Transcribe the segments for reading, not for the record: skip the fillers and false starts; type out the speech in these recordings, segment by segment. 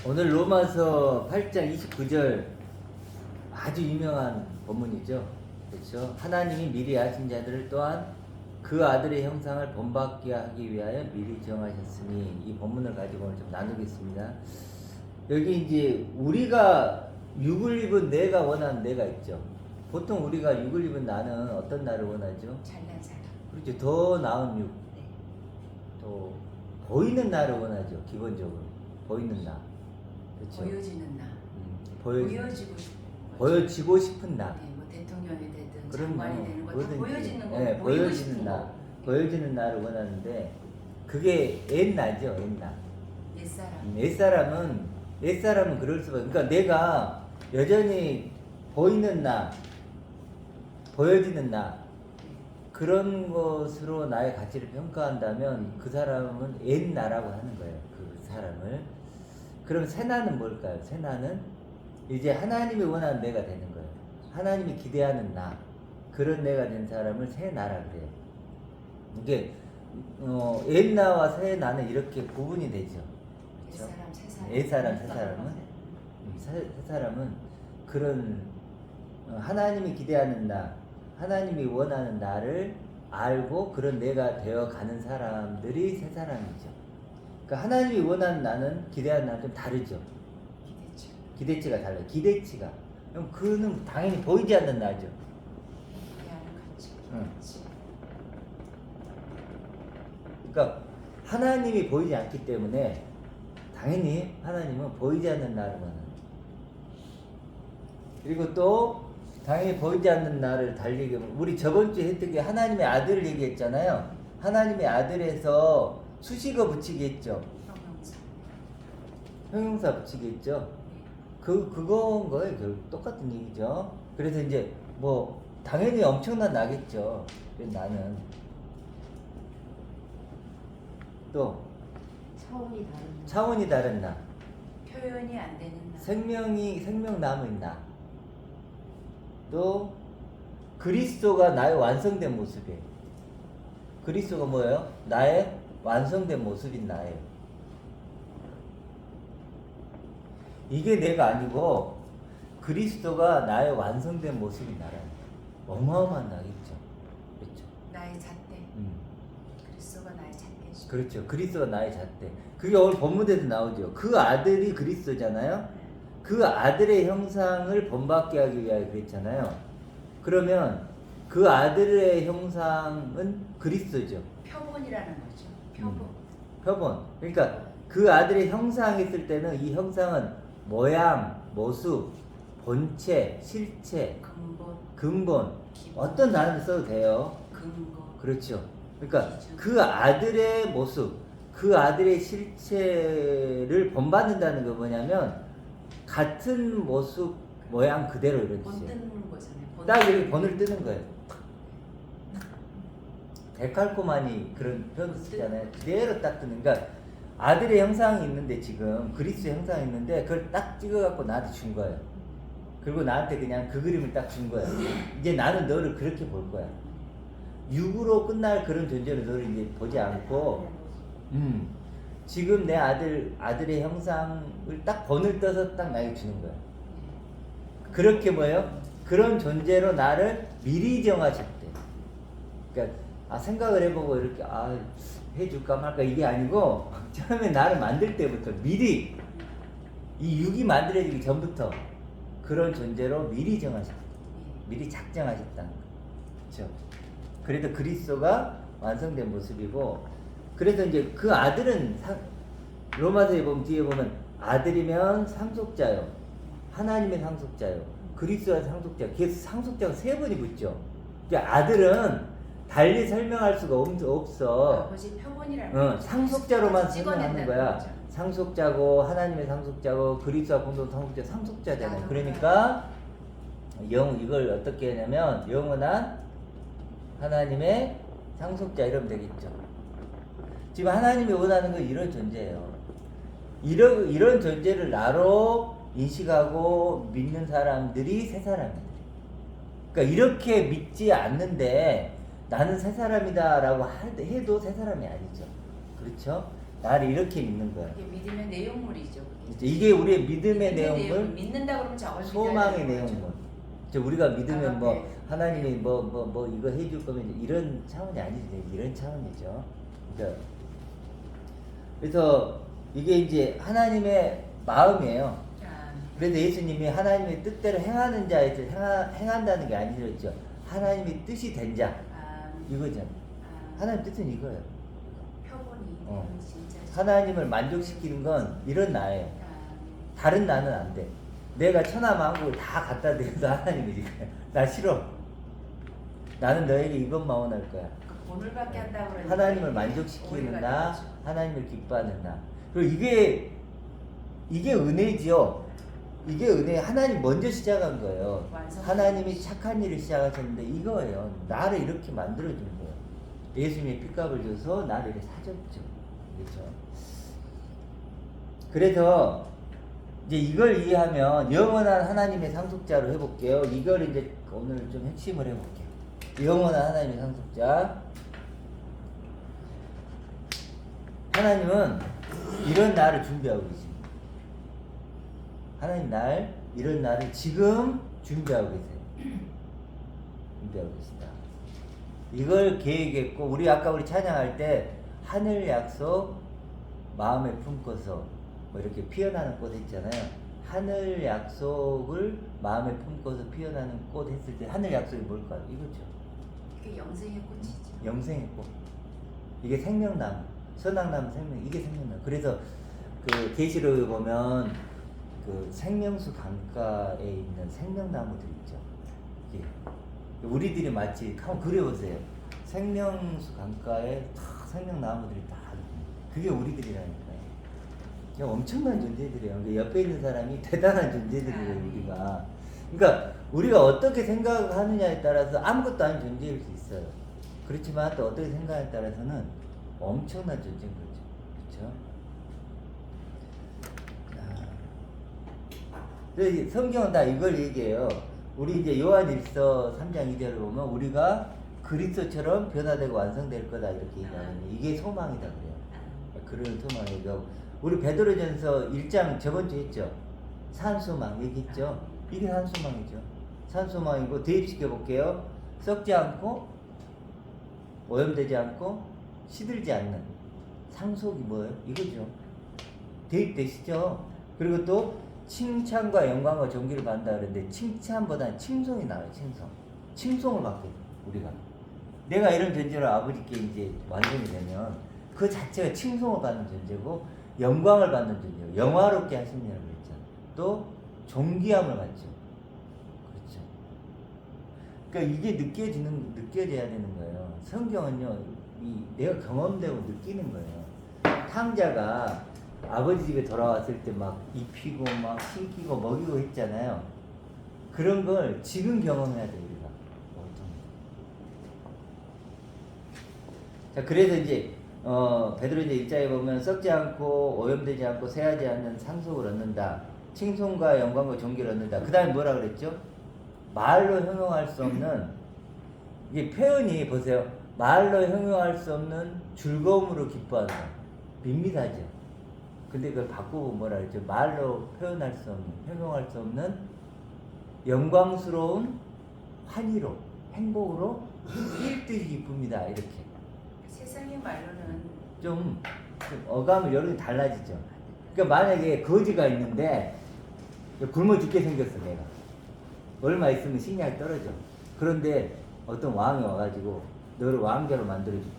오늘 로마서 8장 29절 아주 유명한 본문이죠. 그렇죠? 하나님이 미리 아신 자들을 또한 그 아들의 형상을 본받게 하기 위하여 미리 정하셨으니, 이 본문을 가지고 오늘 좀 나누겠습니다. 여기 이제 우리가 육을 입은 내가 원하는 내가 있죠. 보통 우리가 육을 입은 나는 어떤 나를 원하죠? 잘난 사람. 그렇죠. 더 나은 육, 네. 또 보이는 나를 원하죠. 기본적으로 보이는 나. 그렇죠. 보여지는 나. 보여지고 싶은 거죠. 보여지고 싶은 나. 네, 뭐 대통령이 되든 그런 장관이 되는 거 다 뭐든지. 보여지는 거. 네, 보이고 보여지는 싶은 나. 거. 보여지는 나를 원하는데 그게 옛나죠, 옛나. 옛사람. 옛사람은 그럴 수밖에. 그러니까 내가 여전히 보이는 나, 보여지는 나, 그런 것으로 나의 가치를 평가한다면 그 사람은 옛나라고 하는 거예요. 그 사람을. 그럼 새나는 뭘까요? 새나는 이제 하나님이 원하는 내가 되는 거예요. 하나님이 기대하는 나, 그런 내가 된 사람을 새나라 그래요. 이게 옛나와 새나는 이렇게 구분이 되죠. 그렇죠? 옛사람, 새사람은 그런 하나님이 기대하는 나, 하나님이 원하는 나를 알고 그런 내가 되어 가는 사람들이 새사람이죠. 그러니까 하나님이 원하는 나는 기대하는 나는 좀 다르죠. 기대치가 달라요. 기대치가. 그럼 그는 당연히 보이지 않는 나죠. 그러니까 하나님이 보이지 않기 때문에 당연히 하나님은 보이지 않는 나를 원하는. 그리고 또 당연히 보이지 않는 나를 달리게, 우리 저번 주에 했던 게 하나님의 아들을 얘기했잖아요. 하나님의 아들에서 수식어 붙이기 했죠. 형용사 붙이기 했죠. 그건 거예요. 결국 똑같은 얘기죠. 그래서 이제 뭐 당연히 엄청난 나겠죠. 나는 또 차원이 다른 나. 표현이 안 되는 나. 생명 남은 나. 또 그리스도가 나의 완성된 모습이에요. 그리스도가 뭐예요? 나의 완성된 모습인 나예요. 이게 내가 아니고 그리스도가 나의 완성된 모습인 나라예요. 어마어마한 나겠죠. 그렇죠. 나의 잣대. 그리스도가 나의 잣대. 그렇죠. 그리스도가 나의 잣대. 그게 오늘 본문에도 나오죠. 그 아들이 그리스도잖아요. 그 아들의 형상을 본받게 하기 위하여 그랬잖아요. 그러면 그 아들의 형상은 그리스도죠. 표본이라는 거죠. 표본. 그러니까 그 아들의 형상 했을 때는 이 형상은 모양, 모습, 본체, 실체, 근본, 어떤 단어를 써도 돼요. 근거. 그렇죠. 그러니까 그 아들의 모습, 그 아들의 실체를 본받는다는 게 뭐냐면 같은 모습, 모양 그대로 이런 본 뜻이에요. 뜨는 거잖아요. 딱 이렇게 본을 뜨는 거예요. 데칼코마니 그런 표현 쓰잖아요. 그대로 딱 뜨는. 그러니까 아들의 형상이 있는데, 지금 그리스도의 형상이 있는데 그걸 딱 찍어갖고 나한테 준 거예요. 그리고 나한테 그냥 그 그림을 딱 준 거야. 이제 나는 너를 그렇게 볼 거야. 육으로 끝날 그런 존재로 너를 이제 보지 않고, 지금 내 아들의 형상을 딱 번을 떠서 딱 나에게 주는 거야. 그렇게 뭐예요? 그런 존재로 나를 미리 정하셨대. 그러니까 생각을 해보고 이렇게 해줄까 말까 이게 아니고 처음에 나를 만들 때부터 미리, 이 육이 만들어지기 전부터 그런 존재로 미리 정하셨다. 미리 작정하셨다는 거. 그렇죠? 그래도 그리스도가 완성된 모습이고, 그래서 이제 그 아들은 로마서에 보면 뒤에 보면 아들이면 상속자요, 하나님의 상속자요, 그리스도의 상속자. 그래서 상속자가 세 번이 붙죠. 그러니까 아들은 달리 설명할 수가 없어. 아버지 표본이라는 상속자로만 설명하는 거야. 거죠. 상속자고 하나님의 상속자고 그리스도와 공동 상속자잖아요. 그러니까 이걸 어떻게 하냐면 영원한 하나님의 상속자 이러면 되겠죠. 지금 하나님이 원하는 건 이런 존재예요. 이런 존재를 나로 인식하고 믿는 사람들이 새 사람이에요. 그러니까 이렇게 믿지 않는데 나는 새 사람이다라고 해도 새 사람이 아니죠. 그렇죠? 나를 이렇게 믿는 거야. 이게 믿음의 내용물이죠. 그게. 이게 우리의 믿음의 내용을 믿는다 그러면 저걸 소망의 믿어야 되는 거죠. 내용은 우리가 믿으면 뭐 네. 하나님이 뭐 이거 해줄 거면 이런 차원이 아니지. 이런 차원이죠. 그러니까 그래서 이게 이제 하나님의 마음이에요. 아, 그래서 예수님이 하나님의 뜻대로 행하는 자에서 행한다는 게 아니죠. 하나님의 뜻이 된 자 아, 이거죠. 아, 하나님 뜻은 이거예요. 표본이 어. 진짜 하나님을 만족시키는 건 이런 나예요. 아, 다른 나는 안 돼. 내가 천하만국을 다 갖다 드려도 하나님이 이거야. 나 싫어. 나는 너에게 이것만 원할 거야. 그 본을 받게 한다고 그러는데 하나님을 만족시키는 오해가 나, 되죠. 하나님을 기뻐하는 나. 그리고 이게 은혜지요. 이게 은혜. 하나님 먼저 시작한 거예요. 완성. 하나님이 착한 일을 시작하셨는데 이거예요. 나를 이렇게 만들어준 거예요. 예수님이 핏값을 줘서 나를 이렇게 사줬죠. 그렇죠? 그래서 이제 이걸 이해하면 영원한 하나님의 상속자로 해볼게요. 이걸 이제 오늘 좀 핵심을 해볼게요. 영원한 하나님의 상속자. 하나님은 이런 날을 준비하고 계십니다. 하나님 이런 날을 지금 준비하고 계세요. 준비하고 계시다. 이걸 계획했고, 우리 찬양할 때 하늘 약속 마음에 품고서 뭐 이렇게 피어나는 꽃 했잖아요. 하늘 약속을 마음에 품고서 피어나는 꽃 했을 때 하늘 약속이 뭘까요? 이거죠. 그게 영생의 꽃이죠. 영생의 꽃. 이게 생명나무, 선악나무 생명, 이게 생명나무. 그래서 그 계시록에 보면 그 생명수 강가에 있는 생명나무들 있죠. 이게 우리들이 마치 한번 그려보세요. 생명수 강가에 다 생명나무들이 다 그게 우리들이라니까요. 그냥 엄청난 존재들이에요. 그러니까 옆에 있는 사람이 대단한 존재들이에요. 우리가. 그러니까 우리가 어떻게 생각하느냐에 따라서 아무것도 아닌 존재일 수 있어요. 그렇지만 또 어떻게 생각하느냐에 따라서는 엄청난 존재인 거죠. 그렇죠? 성경은 다 이걸 얘기해요. 우리 이제 요한일서 3장 2절을 보면 우리가 그리스도처럼 변화되고 완성될 거다 이렇게 얘기하는데 이게 소망이다 그래요. 그런 소망을 얘기하고 우리 베드로전서 1장 저번주에 했죠. 산소망 얘기했죠. 이게 산소망이죠. 산소망이고 대입시켜 볼게요. 썩지 않고 오염되지 않고 시들지 않는 상속이 뭐예요? 이거죠. 대입되시죠. 그리고 또 칭찬과 영광과 존귀를 받는다 그러는데 칭찬보다는 칭송이 나와요. 칭송을 받게 돼요. 우리가 내가 이런 존재로 아버지께 이제 완전히 되면 그 자체가 칭송을 받는 존재고 영광을 받는 존재고 영화롭게 하시냐고 그랬잖아요. 또 존귀함을 받죠. 그렇죠. 그러니까 이게 느껴져야 되는 거예요. 성경은요, 내가 경험되고 느끼는 거예요. 탕자가 아버지 집에 돌아왔을 때 막 입히고 막 신기고 먹이고 했잖아요. 그런 걸 지금 경험해야 돼요, 우리가. 자, 그래서 이제 베드로전서 1장에 보면 썩지 않고 오염되지 않고 새하지 않는 상속을 얻는다. 칭송과 영광과 존귀를 얻는다. 그 다음에 뭐라 그랬죠? 말로 형용할 수 없는 이게 표현이 보세요. 말로 형용할 수 없는 즐거움으로 기뻐한다. 밋밋하죠. 근데 그걸 바꾸고 뭐라 그랬죠? 말로 표현할 수 없는, 형용할 수 없는 영광스러운 환희로, 행복으로 뛸 듯이 기쁩니다. 이렇게. 세상의 말로는 좀 어감을 여론이 달라지죠. 그러니까 만약에 거지가 있는데 굶어 죽게 생겼어 내가. 얼마 있으면 식량이 떨어져. 그런데 어떤 왕이 와가지고 너를 왕자로 만들어줄게.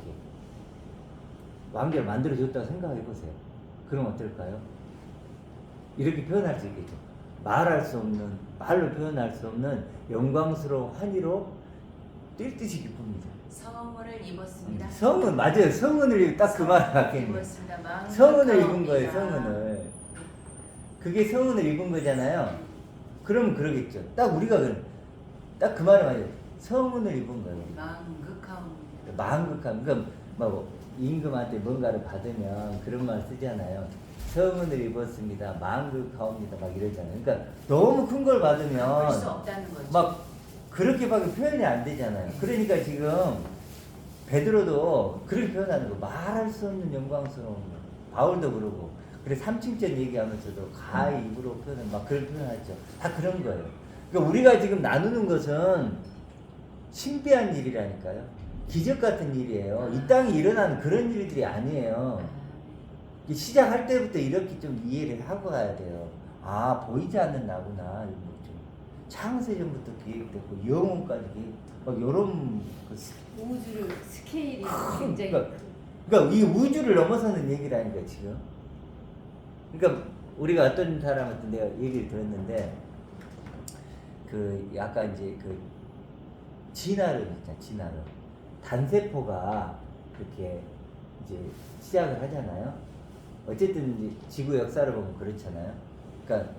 왕자로 만들어줬다고 생각해보세요. 그럼 어떨까요? 이렇게 표현할 수 있겠죠. 말할 수 없는, 말로 표현할 수 없는 영광스러운 환희로 뛸 듯이 기쁩니다. 성을 입었습니다. 성은 맞아요. 성은을 딱 그 말을 갖겠네. 입었습니다. 마음과 성은을 입은 거예요. 가옵니다. 성은을. 그게 성은을 입은 거잖아요. 그러면 그러겠죠. 딱 우리가 딱 그 말이 맞아요. 성은을 입은 거예요. 마음극하옵니다. 마음극함. 그러니까 뭐 임금한테 뭔가를 받으면 그런 말 쓰잖아요. 성은을 입었습니다. 마음극하옵니다. 막 이러잖아요. 그러니까 너무 큰 걸 그럴 수 받으면 없다는 거죠. 막 그렇게밖에 표현이 안 되잖아요. 그러니까 지금 베드로도 그렇게 표현하는 거 말할 수 없는 영광스러운 거. 바울도 그러고 그래 삼층전 얘기하면서도 가히 입으로 표현 막 그런 표현하죠. 다 그런 거예요. 그러니까 우리가 지금 나누는 것은 신비한 일이라니까요. 기적 같은 일이에요. 이 땅에 일어나는 그런 일들이 아니에요. 시작할 때부터 이렇게 좀 이해를 하고 가야 돼요. 아, 보이지 않는 나구나. 이런 거 좀. 창세전부터 계획됐고 영혼까지 계획, 막 요런 우주를 스케일이 큰, 굉장히 그러니까 이 우주를 넘어서는 얘기라니까 지금. 그러니까 우리가 어떤 사람한테 내가 얘기를 들었는데 그 약간 이제 그 진화론 있잖아. 진화론. 단세포가 그렇게 이제 시작을 하잖아요. 어쨌든 이제 지구 역사를 보면 그렇잖아요. 그러니까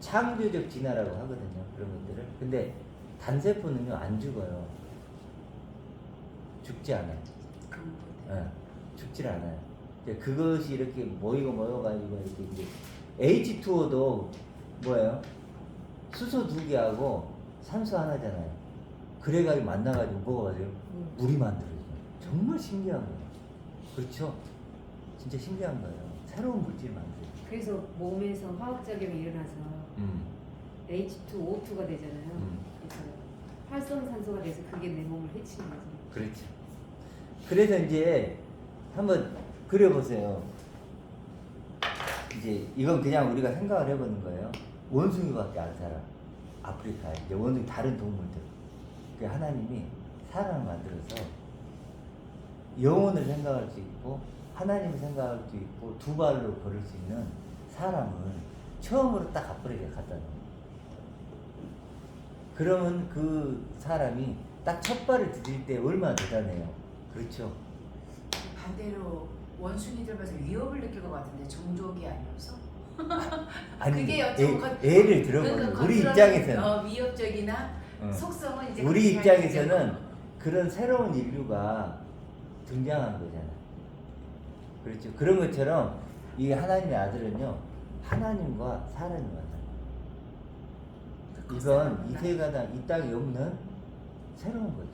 창조적 진화라고 하거든요. 그런 것들을. 근데 단세포는요 안 죽어요. 죽지 않아요. 예, 죽질 않아요. 그것이 이렇게 모여가지고 이렇게 이제 H2O도 뭐예요? 수소 2개하고 산소 하나잖아요. 그래가지고 만나가지고 뭐가 돼요? 물이 만들어져요. 정말 신기한 거예요. 그렇죠? 진짜 신기한 거예요. 새로운 물질 만들어요. 그래서 몸에서 화학작용이 일어나서 H2O2가 되잖아요. 그래서 활성산소가 돼서 그게 내 몸을 해치는 거죠. 그렇죠. 그래서 이제 한번 그려보세요. 이제 이건 그냥 우리가 생각을 해보는 거예요. 원숭이밖에 안 살아. 아프리카에. 이제 원숭이 다른 동물들. 그 하나님이 사람을 만들어서 영혼을 생각할 수 있고 하나님을 생각할 수 있고 두 발로 걸을 수 있는 사람을 처음으로 딱 아프리카에 갖다 놓은 거예요. 그러면 그 사람이 딱 첫 발을 디딜 때 얼마나 대단해요. 그렇죠? 반대로 원숭이들 봐서 위협을 느낄 것 같은데 종족이 아니어서 아니, 그게 여쭤본 예를 들어보면 우리 입장에서는 위협적이나 속성은 이제 우리 그렇게 입장에서는 알겠죠. 그런 새로운 인류가 등장한 거잖아요. 그렇죠. 그런 것처럼 이 하나님의 아들은요 하나님과 사람이 만나요. 이건 이 세계가 이 땅에 없는 새로운 거죠.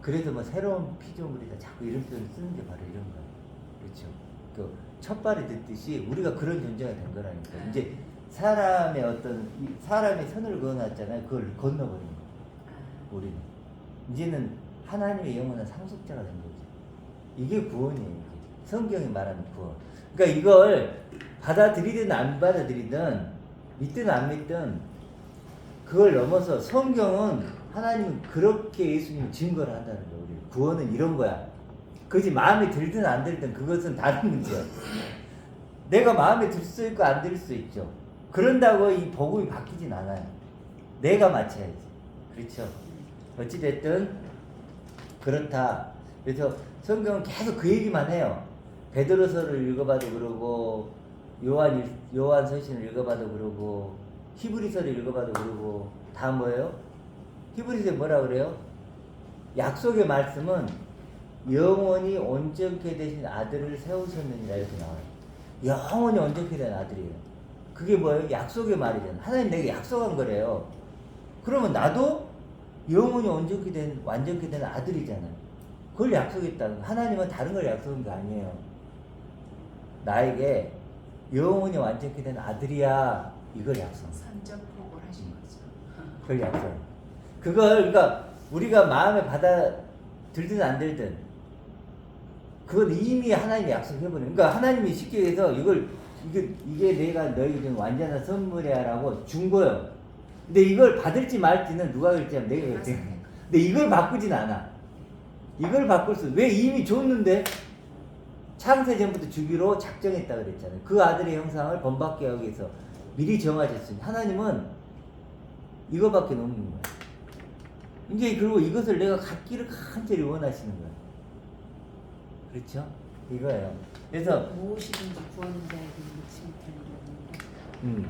그래서 뭐 새로운 피조물이다 자꾸 이런 표현을 쓰는 게 바로 이런 거예요. 그렇죠. 그 첫 발이 듣듯이 우리가 그런 존재가 된 거라니까. 이제 사람의 어떤 사람의 선을 그어놨잖아요. 그걸 건너버린 거예요. 우리는 이제는 하나님의 영원한 상속자가 된 거죠. 이게 구원이에요. 이게. 성경이 말하는 구원. 그러니까 이걸 받아들이든 안 받아들이든 믿든 안 믿든 그걸 넘어서 성경은 하나님은 그렇게 예수님이 증거를 한다는 거예요. 우리 구원은 이런 거야. 그지 마음에 들든 안 들든 그것은 다른 문제야. 내가 마음에 들 수 있고 안 들 수 있죠. 그런다고 이 복음이 바뀌진 않아요. 내가 맞춰야지. 그렇죠. 어찌됐든 그렇다. 그래서 성경은 계속 그 얘기만 해요. 베드로서를 읽어봐도 그러고 요한서신을 읽어봐도 그러고 히브리서를 읽어봐도 그러고 다 뭐예요? 히브리서에 뭐라 그래요? 약속의 말씀은 영원히 온전케 되신 아들을 세우셨느니라 이렇게 나와요. 영원히 온전케 된 아들이에요. 그게 뭐예요? 약속의 말이잖아요. 하나님 내게 약속한 거래요. 그러면 나도 영원히 온전케 된 완전케 된 아들이잖아요. 그걸 약속했다는 거예요. 하나님은 다른 걸 약속한 게 아니에요. 나에게 영원히 완전케 된 아들이야. 이걸 약속. 선전포고를 하신 거죠. 그걸 약속. 그걸 그러니까 우리가 마음에 받아들든 안 들든 그건 이미 하나님이 약속해버려요. 그러니까 하나님이 쉽게 해서 이게 내가 너에게 준 완전한 선물이야라고 준 거예요. 근데 이걸 받을지 말지는 누가 결정하면 내가 결정해. 근데 이걸 바꾸진 않아. 이걸 바꿀 수 왜 이미 줬는데 창세 전부터 주기로 작정했다 그랬잖아요. 그 아들의 형상을 본받게 하기 위해서 미리 정하셨으니 하나님은 이거밖에 없는 거예요. 이제 그리고 이것을 내가 갖기를 간절히 원하시는 거예요. 그렇죠? 이거예요. 그래서 무엇이든지 구하는 자에게 묻지 못하는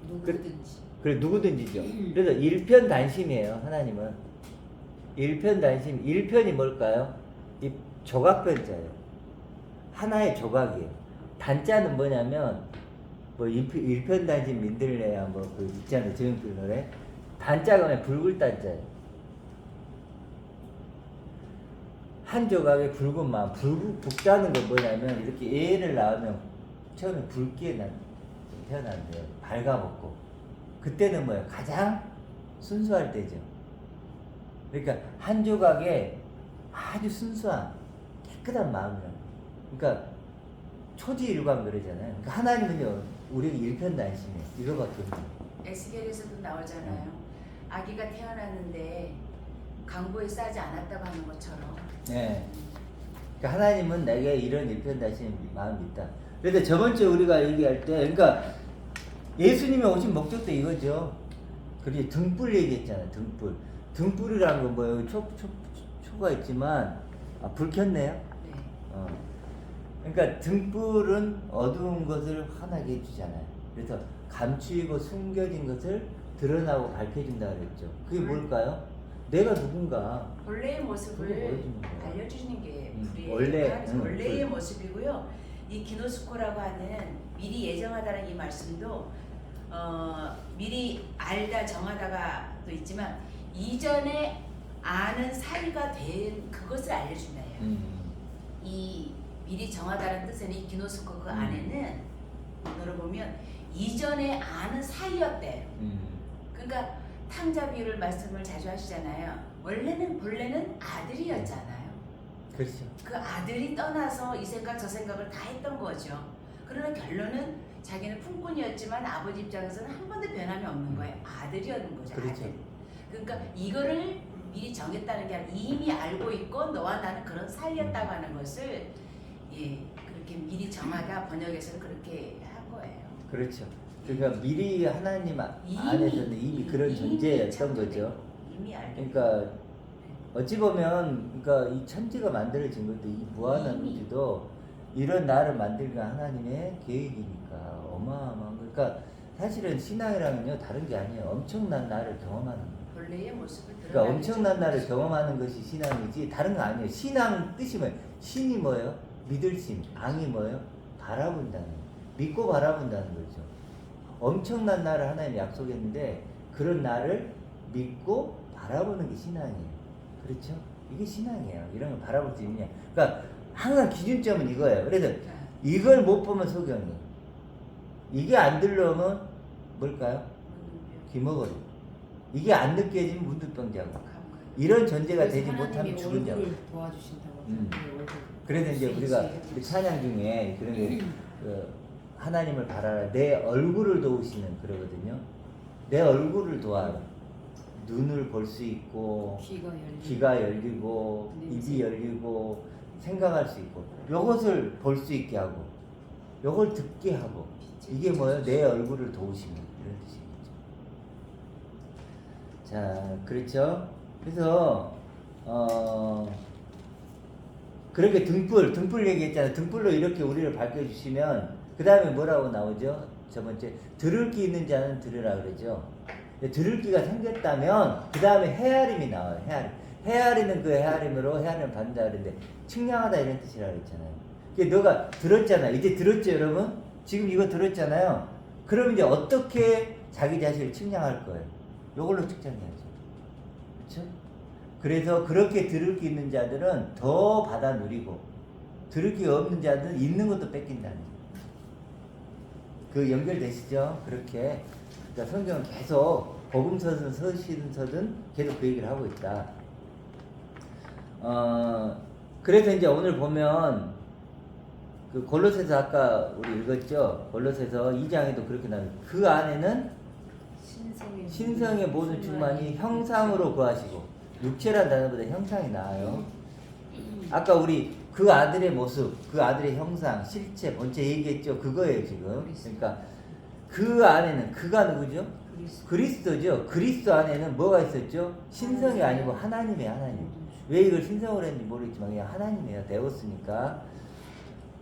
누구든지. 그래 누구든지죠. 그래서 일편단심이에요. 하나님은 일편단심. 일편이 뭘까요? 이 조각편자예요. 하나의 조각이에요. 단자는 뭐냐면 뭐 일편단심 민들레야 뭐 그 있잖아요. 조용필 노래. 단자가 그냥 붉은 단자예요. 한 조각의 붉은 마음. 북다는 건 뭐냐면 이렇게 애를 낳으면 처음에 붉게 태어난대요. 발가벗고. 그때는 뭐예요? 가장 순수할 때죠. 그러니까 한 조각에 아주 순수한 깨끗한 마음이라. 그러니까 초지일관 그러잖아요. 그러니까 하나님은요 우리에게 일편단심이에요. 이거밖에 없어요. 에스겔에서도 나오잖아요. 아기가 태어났는데 강보에 싸지 않았다고 하는 것처럼. 네. 그러니까 하나님은 내게 이런 일편단심 마음이 있다. 그래서 저번 주에 우리가 얘기할 때, 그러니까 예수님이 오신 목적도 이거죠. 그리고 등불 얘기했잖아요. 등불. 등불이라는 건 뭐예요? 초가 있지만 불 켰네요. 네. 그러니까 등불은 어두운 것을 환하게 해주잖아요. 그래서 감추이고 숨겨진 것을 드러나고 밝혀준다 그랬죠. 그게 뭘까요? 내가 누군가. 본래의 모습을 그거 보여주는 거예요. 알려주시는 게 불이에요. 원래의 원래의 모습이고요. 이 기노스코라고 하는 미리 예정하다는 이 말씀도 미리 알다 정하다가 또 있지만 이전에 아는 사이가 된 그것을 알려준다예요. 이 미리 정하다는 뜻은 이 기노스코 그 안에는 들어보면 이전에 아는 사이였대요. 그러니까 탕자 비유를 말씀을 자주 하시잖아요. 본래는 아들이었잖아요. 그렇죠. 그 아들이 떠나서 이 생각 저 생각을 다 했던 거죠. 그러나 결론은 자기는 품꾼이었지만 아버지 입장에서는 한 번도 변함이 없는 거예요. 아들이었는 거죠. 그렇죠. 아들. 그러니까 이거를 미리 정했다는 게 아니라 이미 알고 있고 너와 나는 그런 사이였다고 하는 것을 그렇게 미리 정하다 번역에서는 그렇게 한 거예요. 그렇죠. 그러니까 미리 하나님 안에서는 이미 그런 존재였던 거죠. 이미 알고. 그러니까 어찌 보면 그러니까 이 천지가 만들어진 것도 이 무한한 우주도 이런 나를 만들기 위한 하나님의 계획이니까 어마어마한 거. 그러니까 사실은 신앙이랑은요 다른 게 아니에요. 엄청난 나를 경험하는 거예요. 본래의 모습을 그러니까 엄청난 나를 경험하는 것이 신앙이지 다른 거 아니에요. 신앙 뜻이 뭐예요? 신이 뭐예요? 믿을 심. 앙이 뭐예요? 바라본다는 거예요. 믿고 바라본다는 거죠. 엄청난 나를 하나님이 약속했는데 그런 나를 믿고 바라보는 게 신앙이에요. 그렇죠? 이게 신앙이에요. 이런 걸 바라볼 수 있냐. 그러니까 항상 기준점은 이거예요. 그래서 이걸 못 보면 소경이에요. 이게 안 들려오면 뭘까요? 기머거리. 이게 안 느껴지면 문득병자고. 이런 존재가 되지 못하면 죽은 자고. 도와주신다고. 그래서 이제 우리가 우리 찬양 중에 그런 게 하나님을 바라라 내 얼굴을 도우시는 그러거든요. 내 얼굴을 도와요. 눈을 볼 수 있고 귀가 열리고 입이 열리고 생각할 수 있고 요것을 볼 수 있게 하고 요걸 듣게 하고 이게 뭐예요? 내 얼굴을 도우시는 이런 뜻이겠죠. 자, 그렇죠? 그래서 그렇게 등불 얘기했잖아요. 등불로 이렇게 우리를 밝혀주시면 그 다음에 뭐라고 나오죠? 저번째 들을 귀 있는 자는 들으라 그러죠. 들을 귀가 생겼다면 그 다음에 헤아림이 나와요. 헤아리는 그 헤아림으로 헤아림을 받는다 그랬는데 측량하다 이런 뜻이라 그랬잖아요. 그러니까 너가 들었잖아. 이제 들었죠 여러분? 지금 이거 들었잖아요. 그럼 이제 어떻게 자기 자신을 측량할 거예요? 이걸로 측량해야죠. 그렇죠? 그래서 그렇게 들을 귀 있는 자들은 더 받아 누리고 들을 귀 없는 자들은 있는 것도 뺏긴다는 거예요. 그 연결되시죠? 그렇게. 그러니까 성경은 계속 복음서든 서신서든 계속 그 얘기를 하고 있다. 그래서 이제 오늘 보면 그 골로새서 아까 우리 읽었죠? 골로새서 2장에도 그렇게 나와요. 그 안에는 신성의 모든 충만이 형상으로 거하시고 육체란 단어보다 형상이 나아요. 아까 우리 그 아들의 모습, 그 아들의 형상, 실체, 본체 얘기했죠. 그거예요 지금. 그러니까 그 안에는 그가 누구죠? 그리스도죠. 그리스도 안에는 뭐가 있었죠? 신성이 아니고 하나님이에요. 하나님. 왜 이걸 신성으로 했는지 모르겠지만 그냥 하나님이에요. 데우스니까.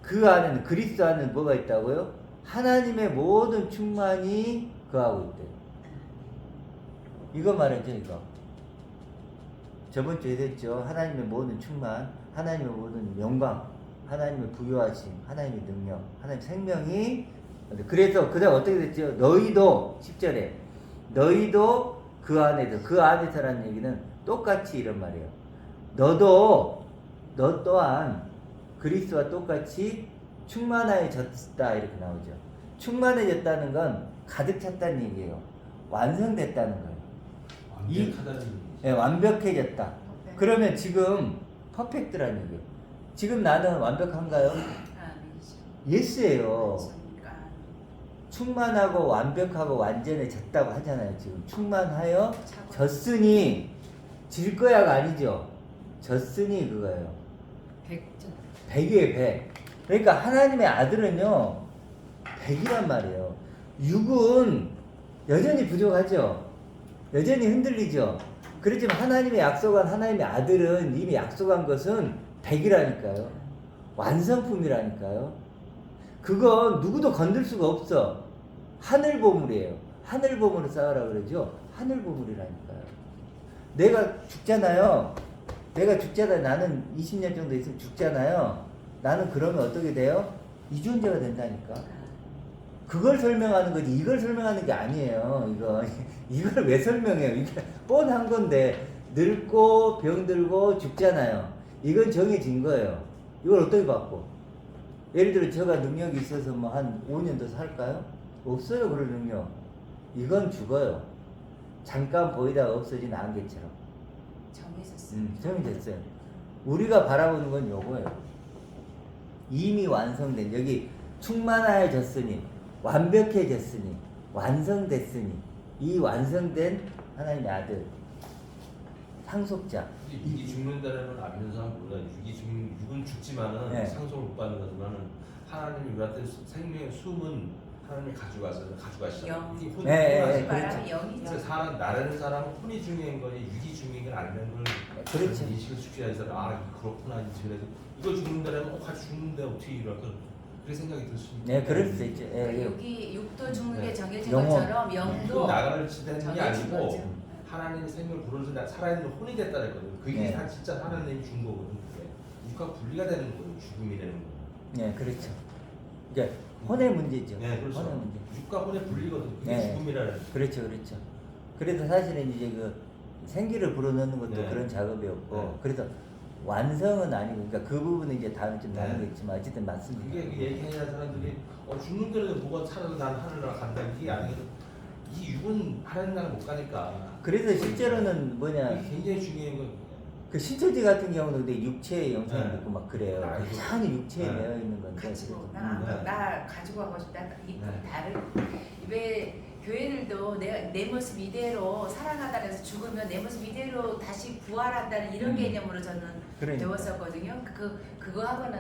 그 안에는 그리스도 안에는 뭐가 있다고요? 하나님의 모든 충만이 거하고 있대요. 이거 말이죠. 이거. 저번 주에 했죠. 하나님의 모든 충만, 하나님의 모든 영광, 하나님의 부요하심, 하나님의 능력, 하나님의 생명이. 그래서 그 다음 어떻게 됐죠? 너희도 10절에 너희도 그 안에서, 그 안에서라는 얘기는 똑같이 이런 말이에요. 너 또한 그리스도와 똑같이 충만해졌다 이렇게 나오죠. 충만해졌다는 건 가득 찼다는 얘기예요. 완성됐다는 거예요. 완벽하다는 얘기죠. 네, 완벽해졌다. 그러면 지금 퍼펙트라는 얘기예요. 지금 나는 완벽한가요? 아니죠. 예스예요. 그러니까 충만하고 완벽하고 완전해졌다고 하잖아요. 지금 충만하여 차고. 졌으니 질 거야가 아니죠. 졌으니 그거예요. 100점. 100이에요, 100. 그러니까 하나님의 아들은요, 100이란 말이에요. 6은 여전히 부족하죠. 여전히 흔들리죠. 그렇지만 하나님의 약속한 하나님의 아들은 이미 약속한 것은 100이라니까요. 완성품이라니까요. 그건 누구도 건들 수가 없어. 하늘 보물이에요. 하늘 보물을 쌓으라 그러죠. 하늘 보물이라니까요. 내가 죽잖아요. 나는 20년 정도 있으면 죽잖아요. 나는 그러면 어떻게 돼요? 이존재가 된다니까. 그걸 설명하는 거지 이걸 설명하는 게 아니에요. 이걸 왜 설명해요? 이게 뻔한 건데 늙고 병들고 죽잖아요. 이건 정해진 거예요. 이걸 어떻게 바꿔? 예를 들어 제가 능력이 있어서 뭐 한 5년 더 살까요? 없어요. 그런 능력. 이건 죽어요. 잠깐 보이다가 없어진 안개처럼. 정해졌어요. 정해졌어요. 우리가 바라보는 건 요거예요. 이미 완성된 여기 충만해졌으니 완벽해졌으니 완성됐으니 이 완성된 하나님의 아들 상속자. 육이 죽는다는 걸 알면서 몰라. 육은 죽지만은 네. 상속을 못 받는 거지만은 하나님이 우리한테 생명의 숨은 하나님이 가져가시죠. 영. 이게 혼이 네, 혼이 네, 말하면 그렇죠. 영이죠. 그래서 나라는 사람은 혼이 중요한 거지 육이 중요한 걸 알면 걸 그렇죠. 인식을 쉽게 해서 그렇구나 인식을 해서 이거 죽는다면 같이 죽는데 어떻게 이럴까 그렇게 생각이 들 수 있죠. 네, 그럴 수 있죠. 예, 여기 육도 죽는 게 네. 정해진 영혼. 것처럼 육은 영도 나가를 치는 게 정해진 아니고 거죠. 하나님의 생명을 불어서 살아있는 혼이 됐다는 거거든. 그게 네. 다 진짜 하나님이 준 거거든. 그게. 육과 분리가 되는 거예요. 죽음이 되는 거. 네, 그렇죠. 이제 혼의 문제죠. 네, 그렇죠. 혼의 문제. 육과 혼의 분리거든. 그게 네. 죽음이라는. 그렇죠, 그렇죠. 그래서 사실은 이제 그 생기를 불어넣는 것도 네. 그런 작업이었고, 네. 그래서 완성은 아니고, 그러니까 그 부분은 이제 다음에 좀 네. 다루겠지만 어쨌든 맞습니다. 그게 그 얘기하는 사람들이 죽는 대로 뭐가 살아서 난 하늘나라 간다 이게 아니고 이 육은 하나님 나라 못 가니까. 그래서 실제로는 뭐냐, 이게 굉장히 중요한 거. 그 신천지 같은 경우는 근데 육체의 영성이 네. 있고 막 그래요. 알고. 여전히 육체에 네. 매여 있는 건데. 가지고 그래서, 나 가지고 가고 싶다. 이 네. 다른 왜 교회들도 내 모습 이대로 사랑하다 해서 죽으면 내 모습 이대로 다시 부활한다는 이런 개념으로 저는 그러니까. 배웠었거든요. 그거하고는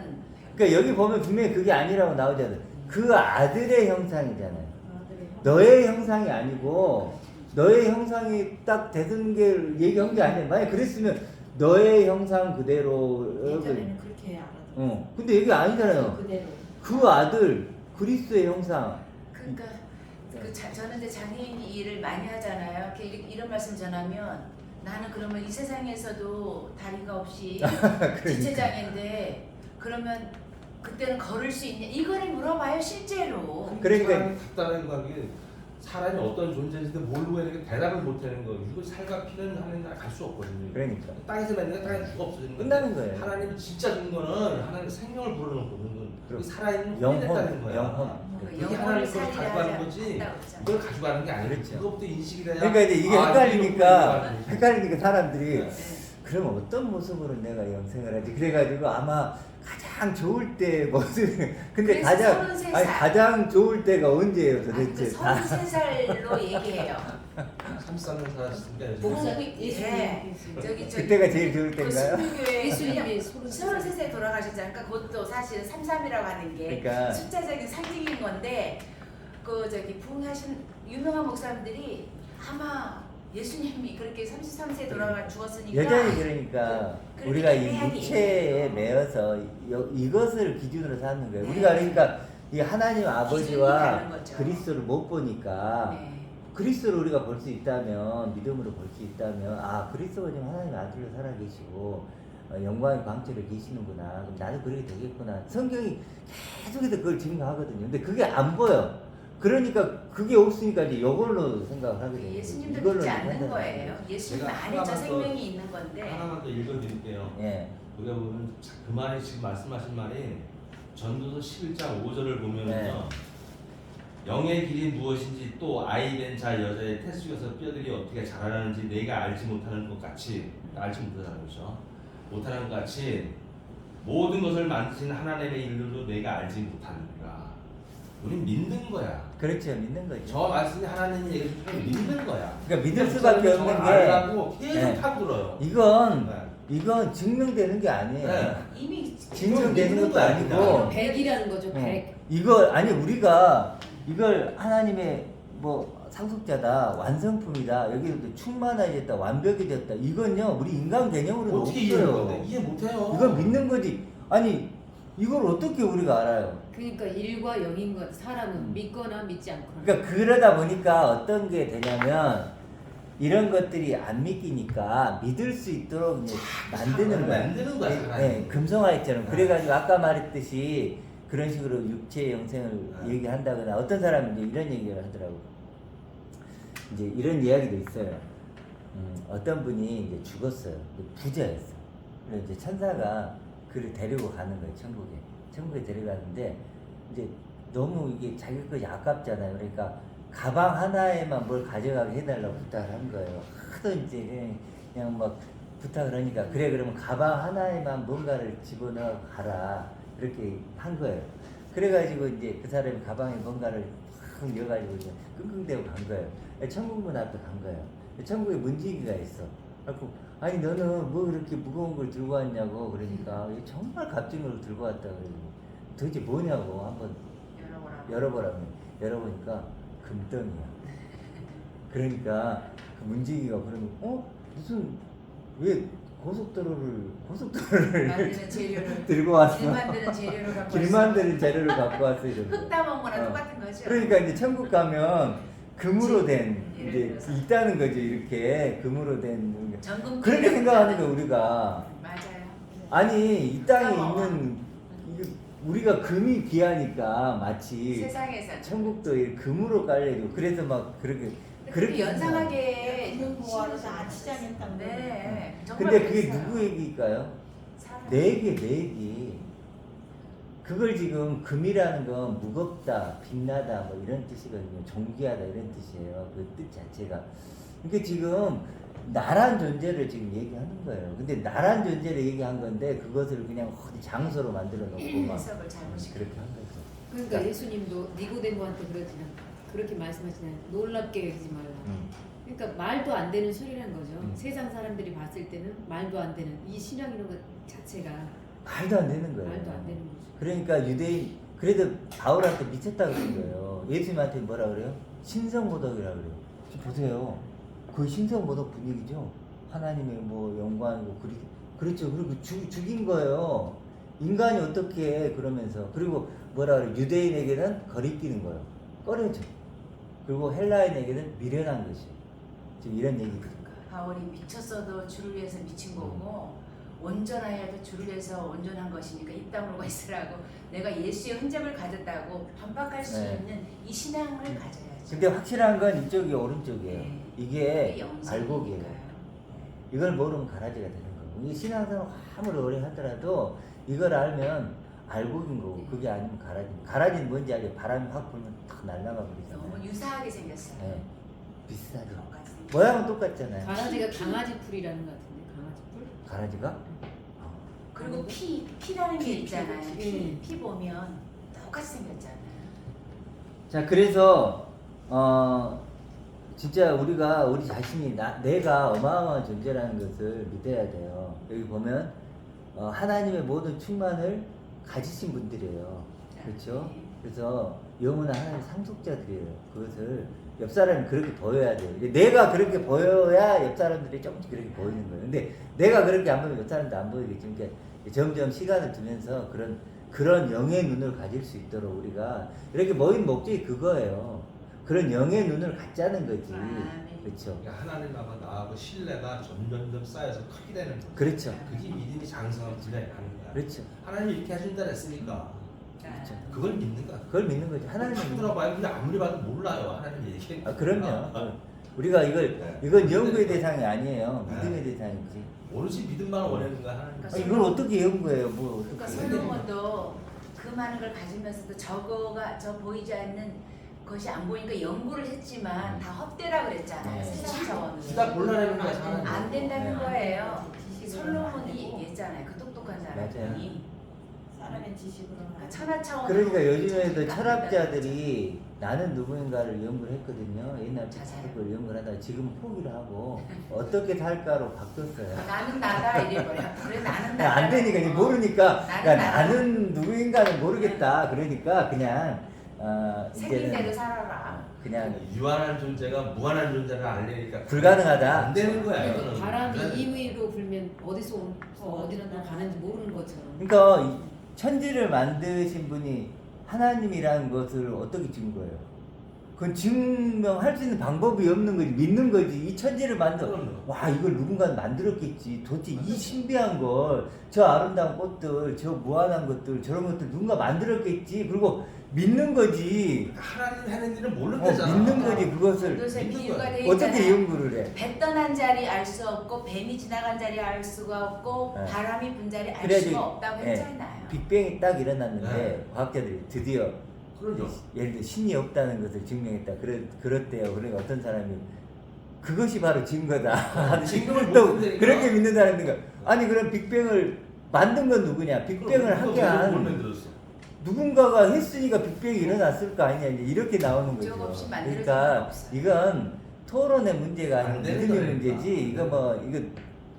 그러니까 여기 보면 분명히 그게 아니라고 나오잖아요. 그 아들의 형상이잖아요. 아들의 너의 형상이 아니고 너의 형상이 딱 되는 게 얘기한 게 아니야. 만약 그랬으면 너의 형상 그대로. 예전에는 그렇게 알아들었어요. 근데 얘기 아니잖아요. 그대로. 그 아들 그리스도의 형상. 그러니까 저는 이제 장애인이 일을 많이 하잖아요. 이런 말씀 전하면 나는 그러면 이 세상에서도 다리가 없이 지체장애인데 그러면 그때는 걸을 수 있냐 이거를 물어봐요 실제로. 그러니까 사람이 같다는 거게 사람이 어떤 존재인지 모르고 있는 게 대답을 못 하는 거. 이거 살과 피는 하나님 나라 갈 수 없거든요. 그러니까 땅에서 맺는 게 땅에 죽어 없어지는 거. 끝나는 거예요. 하나님 진짜 준 거는 하나님 생명을 불어넣거든. 그럼 살아있는 혼이 영혼, 됐다는 거야. 영혼. 그게 영혼을 하나님 걸 살리라 가져가는 하지 거지. 않다고 했잖아요. 그걸 가져가는 게 아니고 그렇죠. 그것부터 인식이 돼야. 그러니까 이제 이게 헷갈리니까 사람들이 네. 그럼 어떤 모습으로 내가 영생을 하지? 그래가지고 아마 가장 좋을 때 모습. 근데 그래서 가장 33살. 가장 좋을 때가 언제예요, 아니, 도대체? 그 33살로 얘기해요. 33년 살았으니까 목숨이 예수님, 예. 예수님. 그때가 제일 좋을 그 때인가요? 순교회 예수님이 33세 돌아가셨잖아요. 그러니까 그것도 사실은 33이라고 하는 게 그러니까. 숫자적인 상징인 건데 부흥하신 유명한 목사님들이 아마 예수님이 그렇게 33세에 돌아가 죽었으니까 여전히 그러니까 그렇게 우리가 이 애매하게 육체에 얘기해요. 매여서 이것을 기준으로 삼는 거예요. 네. 우리가 그러니까 이 하나님 다른 아버지와 거죠. 그리스도를 못 보니까 네. 그리스도를 우리가 볼 수 있다면, 믿음으로 볼 수 있다면, 그리스도가 지금 하나님 아들로 살아계시고 영광의 광채를 계시는구나. 그럼 나도 그렇게 되겠구나. 성경이 계속해서 그걸 증거하거든요. 근데 그게 안 보여. 그러니까 그게 없으니까 이제 이걸로 생각을 하게 되는 거죠. 예수님도 이걸로 믿지 않는 판단하는 거예요. 예수님 제가 안에 저 하나만 더- 생명이 있는 건데 하나만 더 읽어드릴게요. 거죠. 예. 우리가 보면 그 말이 지금 말씀하신 말이 전도서 11장 5절을 보면요. 네. 영의 길이 무엇인지 또 아이 된 자 여자의 태수에서 뼈들이 어떻게 자라나는지 내가 알지 못하는 것 같이 알지 못하는 거죠. 못하는 것 같이 모든 것을 만드신 하나님의 일들도 내가 알지 못하느니라. 우린 믿는 거야. 그렇죠. 믿는 거죠. 저 말씀이 하나님의 얘기를 믿는 거야. 그러니까 믿을 수밖에 없는 게 알라고 계속 네. 파고들어요. 이건 증명되는 게 아니에요. 네. 이미 증명되는 것도 거야, 아니고 그냥. 100이라는 거죠. 100. 이걸 아니 우리가 이걸 하나님의 뭐 상속자다 완성품이다 여기도 충만해졌다 완벽해졌다 이건요 우리 인간 개념으로는 어떻게 이해할 없어요. 건데? 이해 못해요. 이건 믿는 거지. 아니 이걸 어떻게 우리가 알아요? 그러니까 1과 0인 것. 사람은 믿거나 믿지 않거나. 그러니까 그러다 보니까 어떤 게 되냐면 이런 것들이 안 믿기니까 믿을 수 있도록 이제 만드는 거야. 만드는 거야. 네, 하나님이. 금성화했처럼. 그래가지고 아까 말했듯이 그런 식으로 육체의 영생을 얘기한다거나 어떤 사람은 이제 이런 얘기를 하더라고. 이제 이런 이야기도 있어요. 어떤 분이 이제 죽었어요. 부자였어. 그래서 이제 천사가 그를 데리고 가는 거예요. 천국에. 천국에 데려가는데 이제 너무 이게 자기 것이 아깝잖아요. 그러니까 가방 하나에만 뭘 가져가게 해달라고 부탁을 한 거예요. 하도 이제 그냥 막 부탁을 하니까 그래 그러면 가방 하나에만 뭔가를 집어넣어 가라 그렇게 한 거예요. 그래가지고 이제 그 사람이 가방에 뭔가를 확 넣어가지고 이제 끙끙대고 간 거예요. 천국문 앞에 간 거예요. 천국에 문지기가 있어. 그래갖고 아니 너는 뭐 그렇게 무거운 걸 들고 왔냐고 그러니까 정말 값진 걸 들고 왔다 그러고 도대체 뭐냐고 한번 열어보라고 열어보니까 금덩이야. 그러니까 그 문지기가 그러면 무슨 왜 고속도로를 만드는 재료를 들고 왔어? 길 만드는 재료를 갖고 길 만드는 재료를 갖고 왔어 이런 거. 흙 따먹은 거랑 똑같은 거죠. 그러니까 이제 천국 가면 금으로 된 예를 이제 들어서. 있다는 거죠. 이렇게 금으로 된 정금 그렇게 생각하는 거 우리가 맞아요. 아니 이 땅에 까먹어. 있는 우리가 금이 귀하니까 마치 세상에서 천국도 이 금으로 깔려있고 그래서 막 그렇게 그렇게 연상하게 금을 보아서 아치장했다고. 네. 근데 그게 누구 얘기일까요? 사람. 내 얘기. 그걸 지금 금이라는 건 무겁다, 빛나다 뭐 이런 뜻이거든요. 존귀하다 이런 뜻이에요. 그 뜻 자체가. 그러니까 지금 나란 존재를 지금 얘기하는 거예요. 근데 나란 존재를 얘기한 건데 그것을 그냥 어디 장소로 만들어 놓고 막 해석을 잘못시켜. 그렇게 한 거죠. 그러니까 예수님도 니고데모한테 그렇게 말씀하시나요? 놀랍게 여기지 말라. 그러니까 말도 안 되는 소리라는 거죠. 세상 사람들이 봤을 때는 말도 안 되는 이 신앙이라는 것 자체가 말도 안 되는 거예요. 말도 안 되는 거죠. 그러니까 유대인 그래도 바울한테 미쳤다 그런 거예요. 예수님한테 뭐라 그래요? 신성모독이라 그래요. 지금 보세요. 그 신성모독 분위기죠. 하나님의 뭐 영광이고 그렇죠. 그리고 죽인 거예요. 인간이 어떻게 그러면서 그리고 뭐라 그래요? 유대인에게는 거리끼는 거예요. 꺼려져. 그리고 헬라인에게는 미련한 것이. 지금 이런 얘기들. 바울이 미쳤어도 주를 위해서 미친 거고 온전하여도 주를 위해서 온전한 것이니까 이 땅으로 가 있으라고 내가 예수의 흔적을 가졌다고 반박할 수 네. 있는 이 신앙을 가져야죠. 근데 확실한 건 이쪽이 오른쪽이에요. 네. 이게 영성이니까요. 알곡이에요. 이걸 모르면 가라지가 되는 거고. 이 신앙생활 아무리 오래 하더라도 이걸 알면 알곡인 거고 그게 아니면 가라지. 가라지는 뭔지 알죠? 바람이 확 불면 탁 날아가 버리잖아요. 너무 유사하게 생겼어요. 네. 비슷하죠. 똑같이. 모양은 똑같잖아요. 강아지가 강아지 풀이라는 것 같은데 강아지 풀? 가라지가? 그리고 피라는 게 피, 있잖아요. 피. 피 보면 똑같이 생겼잖아요. 자, 그래서 진짜 우리가 우리 자신이 내가 어마어마한 존재라는 것을 믿어야 돼요. 여기 보면 하나님의 모든 충만을 가지신 분들이에요. 그렇죠? 네. 그래서 영원한 하나님의 상속자들이에요. 그것을 옆 사람이 그렇게 보여야 돼요. 내가 그렇게 보여야 옆 사람들이 조금씩 그렇게 보이는 거예요. 근데 내가 그렇게 안 보면 옆 사람도 안 보이겠지. 그러니까 점점 시간을 두면서 그런 영의 눈을 가질 수 있도록 우리가 이렇게 모인 목적이 그거예요. 그런 영의 눈을 갖자는 거지. 그렇죠. 그러니까 하나님하고 나하고 신뢰가 점점점 쌓여서 크게 되는 거죠. 그렇죠. 그게 믿음이 장성한 분야에 가는 거야. 그렇죠. 하나님이 이렇게 해준다 했으니까 그렇죠. 그걸 믿는 거야. 그걸 믿는 거지. 탁 하나님은. 들어봐요. 근데 아무리 봐도 몰라요. 하나님 얘기. 그럼요. 우리가 이건 연구의 대상이 아니에요. 믿음의 대상이지. 오로지 믿음만 원하는 거야. 하나님. 이걸 어떻게 연구해요? 뭐 그러니까 어떻게? 솔로몬도 그 많은 걸 가지면서도 저 보이지 않는 것이 안 보이니까 연구를 했지만 다 헛되라 그랬잖아요. 네. 세상 차원으로. 수다 골라내는 거야, 사람이. 안 된다는 네. 거예요. 지식으로는 솔로몬이 아니고 얘기했잖아요. 그 똑똑한 맞아요. 사람이. 사람의 지식으로는 아니고. 천하차원. 그러니까 요즘에도 철학자들이 나는 누구인가를 연구를 했거든요. 옛날부터 맞아요. 그걸 연구를 하다가 지금 포기를 하고 어떻게 살까로 바뀌었어요. 나는 나다 이래버려. 그래 나는 야, 나다. 안 되니까 이제 모르니까 나는 야, 나다. 나는 누구인가는 모르겠다. 그러니까 그냥 생긴 대로 이제는 살아라. 그냥 유한한 존재가 무한한 존재를 알려니까 불가능하다. 안 되는 거야. 그리고 이거는. 바람이 불가능해. 임의로 불면 어디서 어디로 가는지 모르는 것처럼. 그러니까 이 천지를 만드신 분이 하나님이라는 것을 어떻게 증거해요? 그건 증명할 수 있는 방법이 없는 거지. 믿는 거지. 이 천지를 그럼요. 와 이걸 누군가 만들었겠지. 도대체 이 신비한 걸, 저 아름다운 꽃들, 저 무한한 것들, 저런 것들 누군가 만들었겠지. 그리고 믿는 거지. 하나님 하는 일은 모른다잖아. 믿는 거지 그것을. 요새 믿는 비유가 거야. 돼 어떻게 있잖아요. 연구를 해? 배 떠난 자리 알 수 없고 뱀이 지나간 자리 알 수가 없고 네. 바람이 분 자리 알 그래야지, 수가 없다고 예, 했잖아요. 빅뱅이 딱 일어났는데 네. 과학자들이 드디어 그러죠. 예를 들어 신이 없다는 것을 증명했다. 그렇대요. 그러니까 어떤 사람이 그것이 바로 증거다. 증거를 또 못 한다니까. 그렇게 믿는 사람인가? 아니 그럼 빅뱅을 만든 건 누구냐? 빅뱅을 하게 뭘 한 만들었어? 누군가가 했으니까 빅뱅이 일어났을 거 아니냐? 이제 이렇게 나오는 목적 거죠. 없이 만들 수는 그러니까 없어요. 이건 토론의 문제가 안 아니고 되는 믿음의 거니까. 문제지. 이거 뭐 이거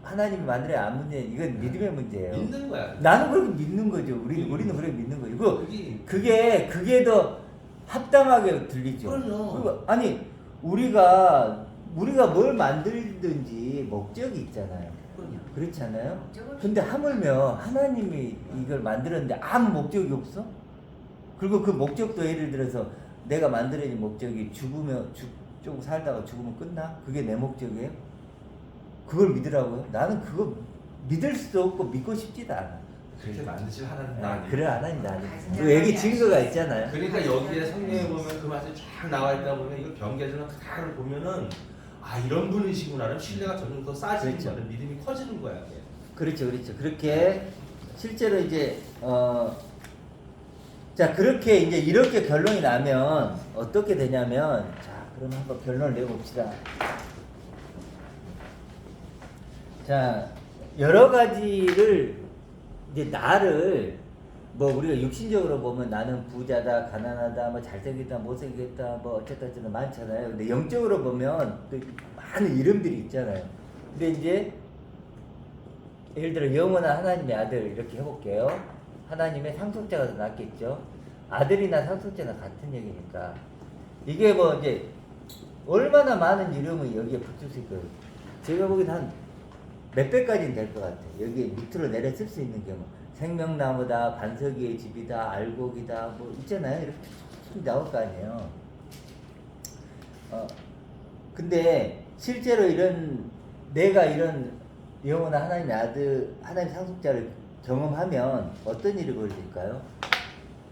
하나님이 만들어야 안 문제. 이건 믿음의 문제예요. 믿는 거야. 나는 그렇게 믿는 거죠. 우리는 그렇게 믿는 거죠. 그 그게 그게 더 합당하게 들리죠. 그럼요. 그리고 아니 우리가 뭘 만들든지 목적이 있잖아요. 그럼요. 그렇지 않아요? 목적을 근데 하물며 하나님이 이걸 만들었는데 아무 목적이 없어? 그리고 그 목적도 예를 들어서 내가 만들어진 목적이 좀 살다가 죽으면 끝나? 그게 내 목적이에요? 그걸 믿으라고요? 나는 그거 믿을 수도 없고 믿고 싶지도 않아. 그렇게 만드실 하나님 나. 그래 하나님 나. 가진 그 얘기 자만이 증거가 아니지. 있잖아요. 그러니까 여기에 성경에 보면 그 말씀이 쫙 나와 있다 보면 이거 경계에서는 그다를 보면은 아 이런 분이시구나는 신뢰가 점점 더 쌓이는 그렇죠. 거는 믿음이 커지는 거야. 이게. 그렇죠. 그렇게 실제로 이제 자 그렇게 이제 이렇게 결론이 나면 어떻게 되냐면 자 그럼 한번 결론을 내봅시다. 자 여러 가지를 이제 나를 뭐 우리가 육신적으로 보면 나는 부자다, 가난하다, 뭐 잘생겼다, 못생겼다, 뭐 어쨌든 많잖아요. 근데 영적으로 보면 또 많은 이름들이 있잖아요. 근데 이제 예를 들어 영원한 하나님의 아들 이렇게 해볼게요. 하나님의 상속자가 더 낫겠죠. 아들이나 상속자나 같은 얘기니까 이게 뭐 이제 얼마나 많은 이름이 여기에 붙을 수 있거든요. 제가 보기엔 한 몇백 가지는 될 것 같아요. 여기 밑으로 내려 쓸 수 있는 경우 생명나무다, 반석이의 집이다, 알곡이다 뭐 있잖아요. 이렇게 쭉 나올 거 아니에요. 근데 실제로 내가 이런 영원한 하나님의 아들, 하나님 상속자를 경험하면 어떤 일이 벌어질까요?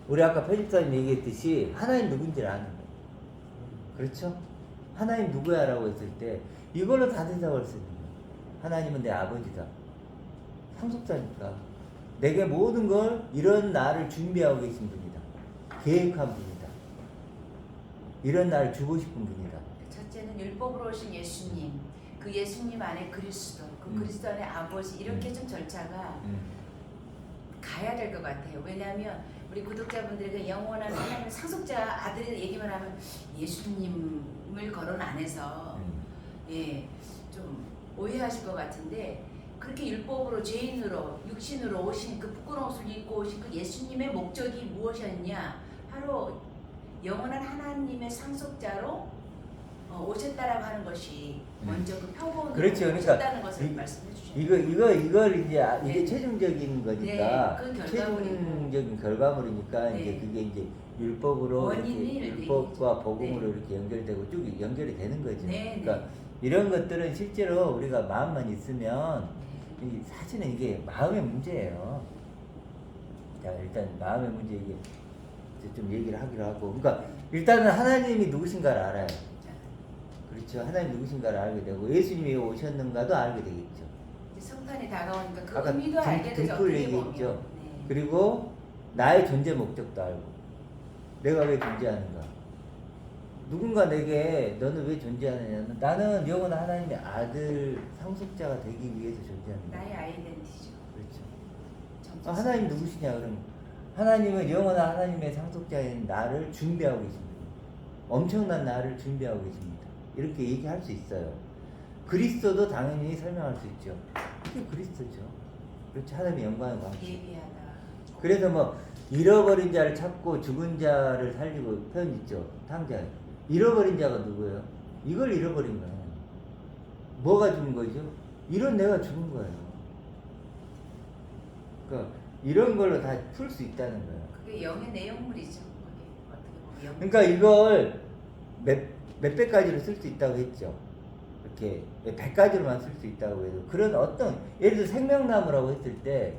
우리 아까 편집사님 얘기했듯이 하나님 누군지를 아는 거예요. 그렇죠? 하나님 누구야? 라고 했을 때 이걸로 다 대답할 수 있는 거예요. 하나님은 내 아버지다. 상속자니까. 내게 모든 걸 이런 나를 준비하고 계신 분이다. 계획한 분이다. 이런 나를 주고 싶은 분이다. 첫째는 율법으로 오신 예수님, 그 예수님 안에 그리스도, 그 그리스도 안에 아버지 이렇게 좀 절차가 가야 될 것 같아요. 왜냐하면 우리 구독자분들에게 영원한 하나님 상속자 아들이 얘기만 하면 예수님을 거론 안 해서 좀 오해하실 것 같은데 그렇게 율법으로 죄인으로 육신으로 오신 그 부끄러운 옷을 입고 오신 그 예수님의 목적이 무엇이었냐? 바로 영원한 하나님의 상속자로 오셨다라고 하는 것이 먼저 그 표본으로 그렇죠. 그러니까 오셨다는 것을 말씀해 주셨죠. 이걸 이제 이게 네. 최종적인 거니까 네, 그건 결과물이고. 최종적인 결과물이니까 네. 이제 그게 이제 율법으로 원인이 이렇게 이렇게 율법과 얘기죠. 복음으로 네. 이렇게 연결되고 쭉 연결이 되는 거죠. 네, 그러니까 이런 것들은 실제로 우리가 마음만 있으면 사실은 이게 마음의 문제예요. 자 일단 마음의 문제 이게 이제 좀 얘기를 하기로 하고, 그러니까 일단은 하나님이 누구신가를 알아요. 그렇죠. 하나님 누구신가를 알게 되고 예수님이 오셨는가도 알게 되겠죠. 성탄이 다가오니까 그 아까 의미도 알게 되죠. 등불 어떻게 얘기했죠. 보면. 네. 그리고 나의 존재 목적도 알고 내가 왜 존재하는가. 누군가 내게 너는 왜 존재하느냐. 나는 영원한 하나님의 아들 상속자가 되기 위해서 존재합니다. 나의 아이덴티죠. 그렇죠. 하나님 누구시냐 그러면 하나님은 영원한 하나님의 상속자인 나를 준비하고 계십니다. 엄청난 나를 준비하고 계십니다. 이렇게 얘기할 수 있어요. 그리스도도 당연히 설명할 수 있죠. 이게 그리스도죠. 그렇죠. 하나님의 영광의 광채. 예비하다. 그래서 뭐 잃어버린 자를 찾고 죽은 자를 살리고 표현 있죠. 탕자에. 잃어버린 자가 누구예요? 이걸 잃어버린 거예요. 뭐가 죽은 거죠? 이런 내가 죽은 거예요. 그러니까 이런 걸로 다 풀 수 있다는 거예요. 그게 영의 내용물이죠. 그게 어떻게 보면 영. 그러니까 이걸 몇백 가지로 쓸 수 있다고 했죠. 이렇게 100가지로만 쓸 수 있다고 해도 그런 어떤 예를 들어 생명나무라고 했을 때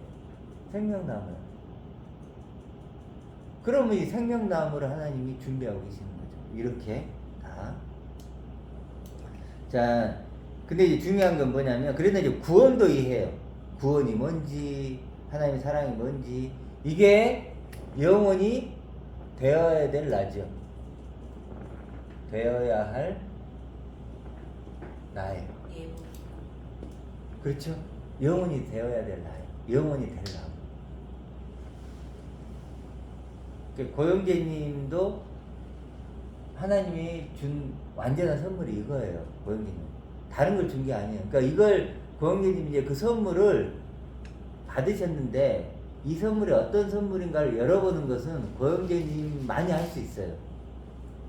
생명나무 그러면 이 생명나무를 하나님이 준비하고 계시는 거죠. 이렇게 다. 자, 근데 이제 중요한 건 뭐냐면 그래서 이제 구원도 이해해요. 구원이 뭔지 하나님의 사랑이 뭔지 이게 영원히 되어야 될 나죠. 되어야 할 나예요. 예부. 그렇죠? 영원히 되어야 될 나예요. 영원히 될 나. 고영재님도 하나님이 준 완전한 선물이 이거예요. 고영재님. 다른 걸 준 게 아니에요. 그러니까 이걸 고영재님이 이제 그 선물을 받으셨는데 이 선물이 어떤 선물인가를 열어보는 것은 고영재님 많이 할 수 있어요.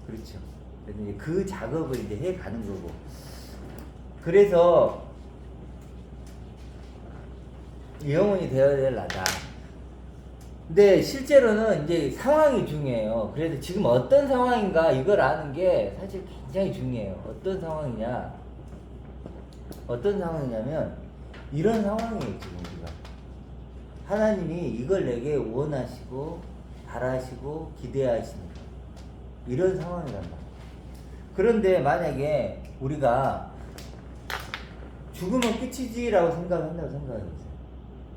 그렇죠. 그래서 이제 그 작업을 이제 해 가는 거고. 그래서 영혼이 되어야 될 나다. 근데 실제로는 이제 상황이 중요해요. 그래서 지금 어떤 상황인가 이걸 아는 게 사실 굉장히 중요해요. 어떤 상황이냐? 어떤 상황이냐면 이런 상황이에요. 지금 우리가 하나님이 이걸 내게 원하시고 바라시고 기대하시는 이런 상황이란 말이에요. 그런데 만약에 우리가 죽으면 끝이지라고 생각한다고 생각해보세요.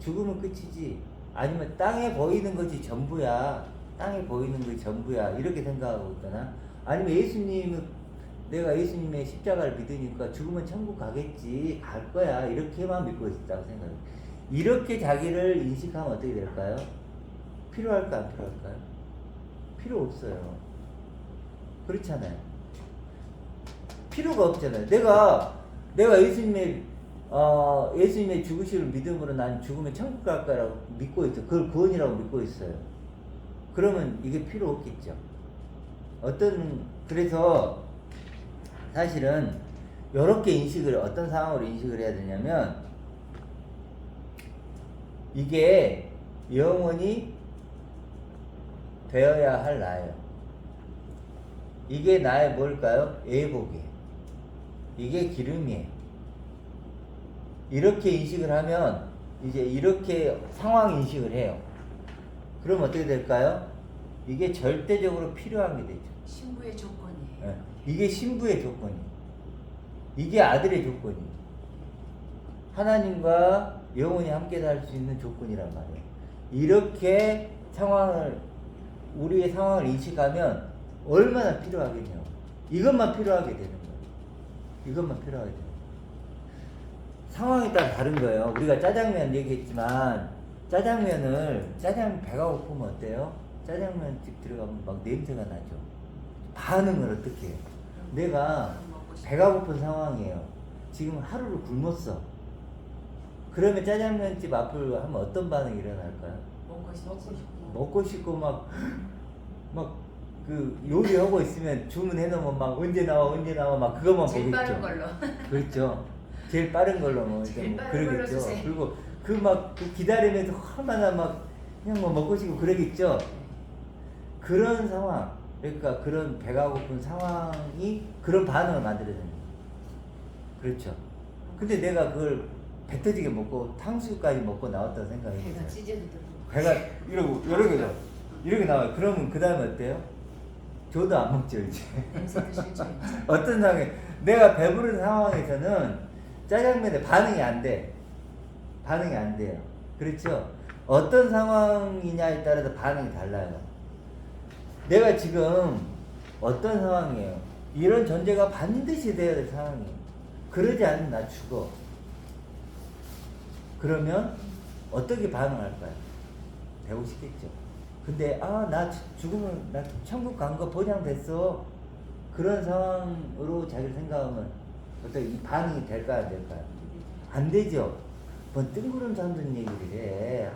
죽으면 끝이지. 아니면 땅에 보이는 것이 전부야. 땅에 보이는 것이 전부야. 이렇게 생각하고 있거나 아니면 예수님은 내가 예수님의 십자가를 믿으니까 죽으면 천국 가겠지. 갈 거야. 이렇게만 믿고 있다고 생각해요. 이렇게 자기를 인식하면 어떻게 될까요? 필요할까 안 필요할까요? 필요 없어요. 그렇잖아요. 필요가 없잖아요. 내가 예수님의 죽으시를 믿음으로 난 죽으면 천국 갈 거라고 믿고 있어. 그걸 구원이라고 믿고 있어요. 그러면 이게 필요 없겠죠. 그래서 사실은 이렇게 어떤 상황으로 인식을 해야 되냐면 이게 영원히 되어야 할 나예요. 이게 나의 뭘까요? 애복이에요. 이게 기름이에요. 이렇게 인식을 하면 이제 이렇게 상황 인식을 해요. 그럼 어떻게 될까요? 이게 절대적으로 필요한 게 되죠. 신부의 조건이에요. 네. 이게 신부의 조건이에요. 이게 아들의 조건이에요. 하나님과 영원히 함께 살 수 있는 조건이란 말이에요. 이렇게 우리의 상황을 인식하면 얼마나 필요하겠냐고. 이것만 필요하게 되는 거예요. 이것만 필요하게 돼요. 상황에 따라 다른 거예요. 우리가 짜장면 얘기했지만 짜장면 배가 고프면 어때요? 짜장면집 들어가면 막 냄새가 나죠. 반응을 어떻게 해요? 내가 배가 고픈 상황이에요. 지금 하루를 굶었어. 그러면 짜장면집 앞을 하면 어떤 반응이 일어날까요? 먹고 싶고 막 그 요리하고 있으면 주문해놓으면 막 언제 나와 막 그것만 제일 보겠죠. 빠른 걸로. 그렇죠. 제일 빠른 걸로 뭐 제일 뭐 빠른 걸로 그러겠죠. 주세요. 그리고 그 기다리면서 얼마나 막 그냥 뭐 먹고 싶고 그러겠죠. 그런 상황, 그러니까 그런 배가 고픈 상황이 그런 반응을 만들어야 됩니다. 그렇죠. 근데 내가 그걸 배 터지게 먹고 탕수육까지 먹고 나왔다고 생각해 배가 보세요. 찢어지더라고. 배가 이렇게 나와요. 그러면 그 다음에 어때요? 저도 안 먹죠 이제. 냄새도 싫죠. 어떤 상황에 내가 배부른 상황에서는 짜장면에 반응이 안 돼요. 그렇죠? 어떤 상황이냐에 따라서 반응이 달라요. 내가 지금 어떤 상황이에요? 이런 전제가 반드시 돼야 될 상황이에요. 그러지 않으면 나 죽어. 그러면 어떻게 반응할까요? 배우고 싶겠죠. 근데 나 죽으면 나 천국 간 거 보장됐어. 그런 상황으로 자기를 생각하면 어떻게 이 반응이 될까요? 안 될까요? 안 되죠. 뭐 뜬구름 잡는 얘기를 해.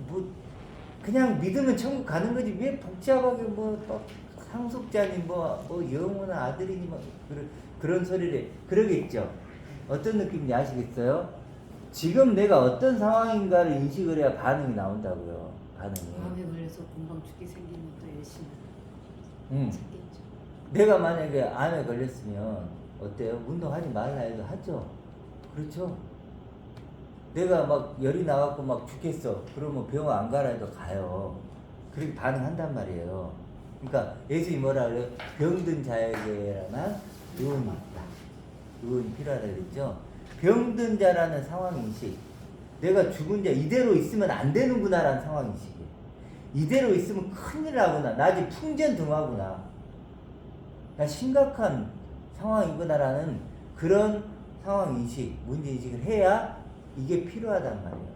뭐 그냥 믿으면 천국 가는 거지. 왜 복잡하게 뭐 상속자니 뭐 영혼의 아들이니 뭐 그런 소리를 해. 그러겠죠. 어떤 느낌인지 아시겠어요? 지금 내가 어떤 상황인가를 인식을 해야 반응이 나온다고요. 반응이. 마음에 걸려서 금방 죽게 생기면 또 열심히 응. 찾겠죠. 내가 만약에 암에 걸렸으면 어때요? 운동하지 말라 해도 하죠. 그렇죠? 내가 막 열이 나갖고 막 죽겠어. 그러면 병원 안 가라 해도 가요. 그렇게 반응한단 말이에요. 그러니까 예수님이 뭐라 그래요? 병든 자에게나 의원이 있다. 의원이 필요하다 그랬죠? 병든 자라는 상황인식. 내가 죽은 자 이대로 있으면 안 되는구나라는 상황인식이에요. 이대로 있으면 큰일 나구나. 나 지금 풍전등화구나. 나 심각한 상황이구나라는 그런 상황인식, 문제인식을 해야 이게 필요하단 말이에요.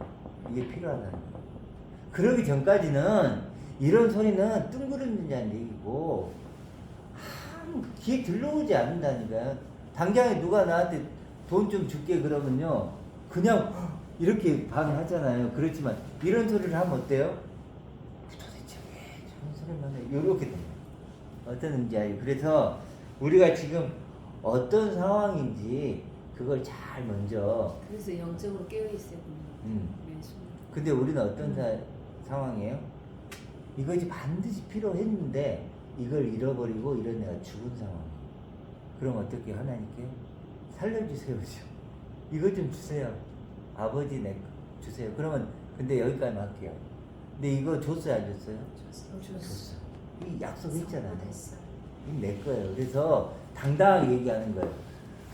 이게 필요하다는 거예요. 그러기 전까지는 이런 소리는 뜬구름이냐는 얘기고 귀에 들러오지 않는다니까요. 당장에 누가 나한테 돈 좀 줄게 그러면요 그냥 이렇게 반응하잖아요. 그렇지만 이런 소리를 하면 어때요? 도대체 왜 저런 소리만 해? 이렇게 돼요. 어떤 지 그래서 우리가 지금 어떤 상황인지 그걸 잘 먼저 그래서 영적으로 깨어 있어야 됩니다. 매순간. 근데 우리는 어떤 상황이에요? 이것이 반드시 필요했는데 이걸 잃어버리고 이런 내가 죽은 상황. 그럼 어떻게 하나님께 살려주세요. 이것 좀 주세요. 아버지 내 주세요. 그러면 근데 여기까지만 할게요. 근데 이거 줬어요 안 줬어요? 줬어. 이 약속했잖아요. 이게 내 거예요. 그래서 당당하게 얘기하는 거예요.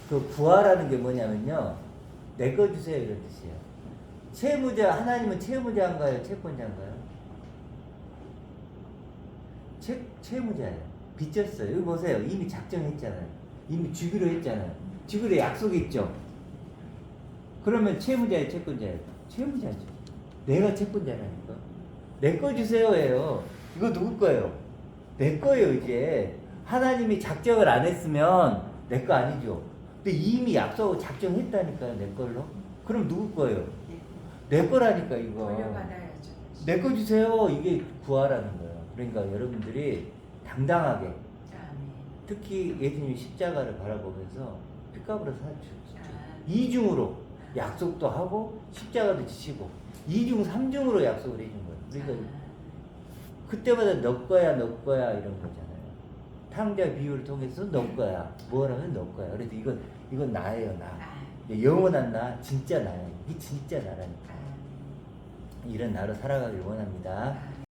그 부활하는 게 뭐냐면요. 내 거 주세요 이런 뜻이에요. 채무자 하나님은 채무자인가요? 채권자인가요? 채무자예요. 빚졌어요. 여기 보세요. 이미 작정했잖아요. 이미 주기로 했잖아요. 주기로 약속했죠. 그러면 채무자예요, 채권자예요? 채무자죠. 내가 채권자라니까. 내 거 주세요예요. 이거 누구 거예요? 내 거예요 이제. 하나님이 작정을 안 했으면 내 거 아니죠. 근데 이미 약속을 작정했다니까요, 내 걸로. 그럼 누구 거예요? 내 거라니까 이거. 돌려받아야죠. 내 거 주세요. 이게 구하라는 거예요. 그러니까 여러분들이 당당하게 아멘. 특히 예수님이 십자가를 바라보면서 핏값으로 사주셨죠. 아멘. 이중으로 약속도 하고 십자가도 지시고 이중 삼중으로 약속을 해준 거예요. 그러니까 그때마다 너 거야 너 거야 이런 거잖아요. 탕자 비유를 통해서 너 거야 뭐라면 너 거야. 그래서 이건 나예요 나. 영원한 나 진짜 나예요. 이게 진짜 나라니까. 이런 나로 살아가길 원합니다.